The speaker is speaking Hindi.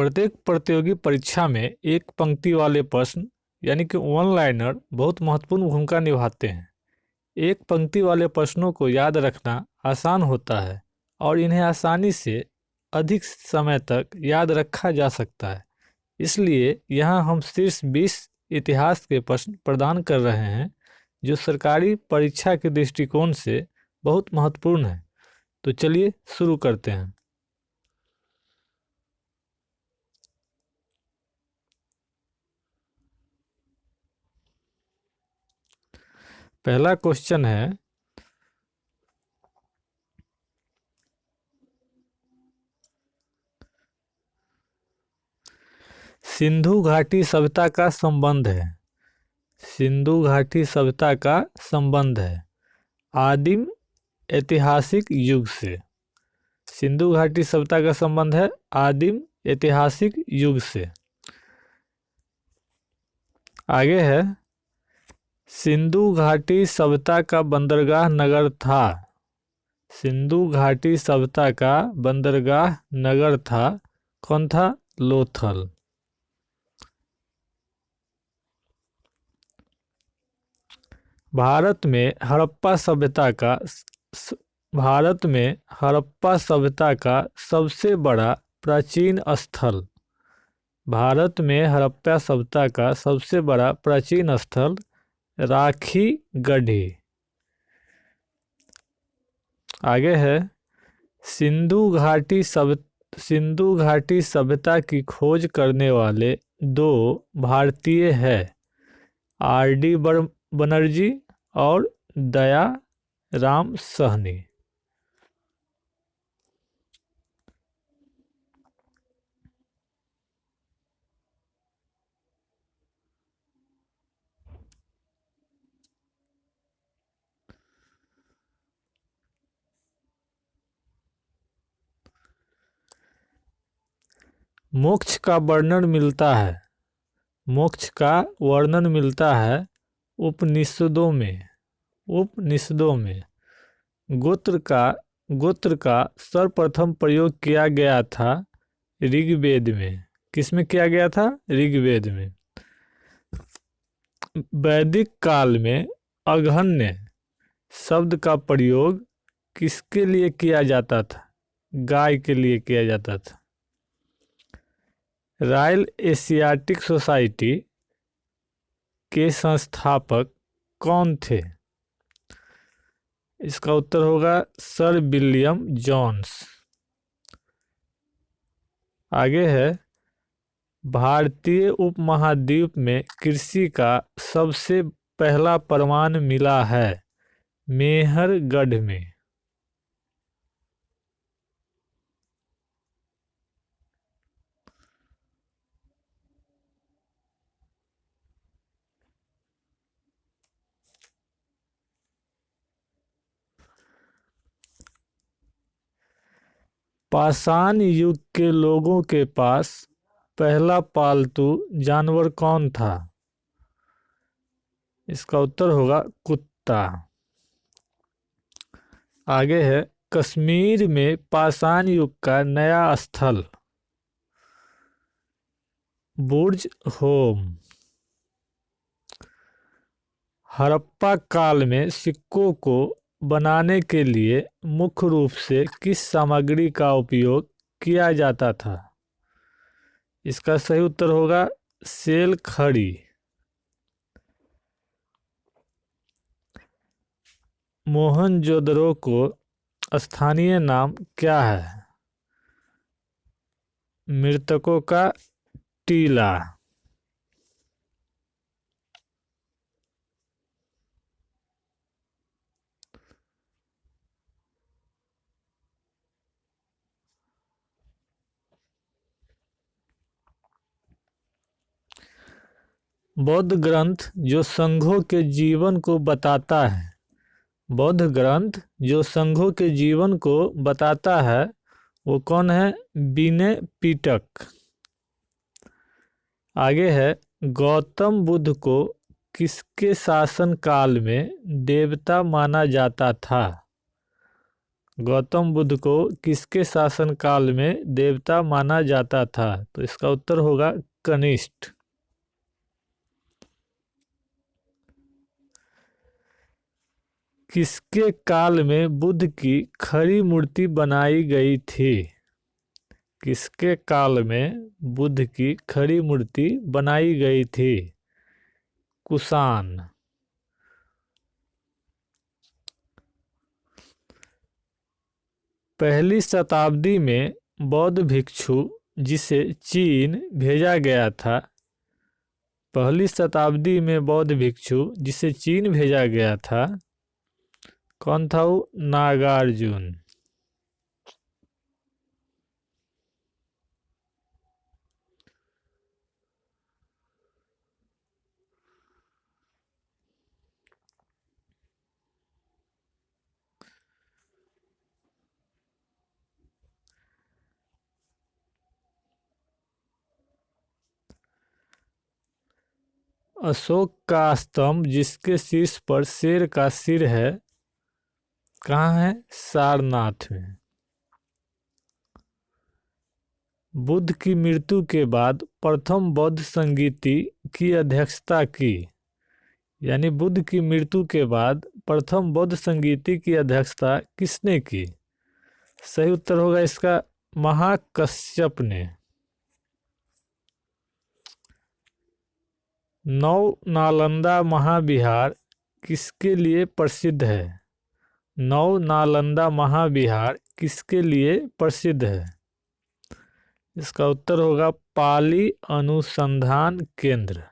प्रत्येक प्रतियोगी परीक्षा में एक पंक्ति वाले प्रश्न यानी कि वन लाइनर बहुत महत्वपूर्ण भूमिका निभाते हैं। एक पंक्ति वाले प्रश्नों को याद रखना आसान होता है और इन्हें आसानी से अधिक समय तक याद रखा जा सकता है। इसलिए यहाँ हम शीर्ष 20 इतिहास के प्रश्न प्रदान कर रहे हैं जो सरकारी परीक्षा के दृष्टिकोण से बहुत महत्वपूर्ण है। तो चलिए शुरू करते हैं। पहला क्वेश्चन है, सिंधु घाटी सभ्यता का संबंध है। सिंधु घाटी सभ्यता का संबंध है आदिम ऐतिहासिक युग से। सिंधु घाटी सभ्यता का संबंध है आदिम ऐतिहासिक युग से। आगे है, सिंधु घाटी सभ्यता का बंदरगाह नगर था। सिंधु घाटी सभ्यता का बंदरगाह नगर था, कौन था? लोथल। भारत में हड़प्पा सभ्यता का सबसे बड़ा प्राचीन स्थल। भारत में हड़प्पा सभ्यता का सबसे बड़ा प्राचीन स्थल राखी गढ़ी। आगे है, सिंधु घाटी सभ्यता की खोज करने वाले दो भारतीय हैं, आर.डी. बनर्जी और दया राम साहनी। मोक्ष का वर्णन मिलता है उपनिषदों में। गोत्र का सर्वप्रथम प्रयोग किया गया था ऋग्वेद में। किसमें किया गया था? ऋग्वेद में। वैदिक काल में अघन्य शब्द का प्रयोग किसके लिए किया जाता था? गाय के लिए किया जाता था। रॉयल एशियाटिक सोसाइटी के संस्थापक कौन थे? इसका उत्तर होगा सर विलियम जोन्स। आगे है, भारतीय उपमहाद्वीप में कृषि का सबसे पहला प्रमाण मिला है मेहरगढ़ में। पाषाण युग के लोगों के पास पहला पालतू जानवर कौन था? इसका उत्तर होगा कुत्ता। आगे है, कश्मीर में पाषाण युग का नया स्थल बुर्ज होम। हड़प्पा काल में सिक्कों को बनाने के लिए मुख्य रूप से किस सामग्री का उपयोग किया जाता था? इसका सही उत्तर होगा सेल खड़ी। मोहनजोदड़ो को स्थानीय नाम क्या है? मृतकों का टीला। बौद्ध ग्रंथ जो संघों के जीवन को बताता है वो कौन है? विनय पिटक। आगे है, गौतम बुद्ध को किसके शासन काल में देवता माना जाता था? गौतम बुद्ध को किसके शासनकाल में देवता माना जाता था? तो इसका उत्तर होगा कनिष्ठ। किसके काल में बुद्ध की खड़ी मूर्ति बनाई गई थी? किसके काल में बुद्ध की खड़ी मूर्ति बनाई गई थी? कुषाण। पहली शताब्दी में बौद्ध भिक्षु जिसे चीन भेजा गया था, पहली शताब्दी में बौद्ध भिक्षु जिसे चीन भेजा गया था, कौन था वो? नागार्जुन। अशोक का स्तंभ जिसके शीर्ष पर शेर का सिर है, कहाँ है? सारनाथ में। बुद्ध की मृत्यु के बाद प्रथम बौद्ध संगीति की अध्यक्षता की, यानी बुद्ध की मृत्यु के बाद प्रथम बौद्ध संगीति की अध्यक्षता किसने की? सही उत्तर होगा इसका महाकश्यप ने। नौ नालंदा महाविहार किसके लिए प्रसिद्ध है? नौ नालंदा महाविहार किसके लिए प्रसिद्ध है? इसका उत्तर होगा पाली अनुसंधान केंद्र।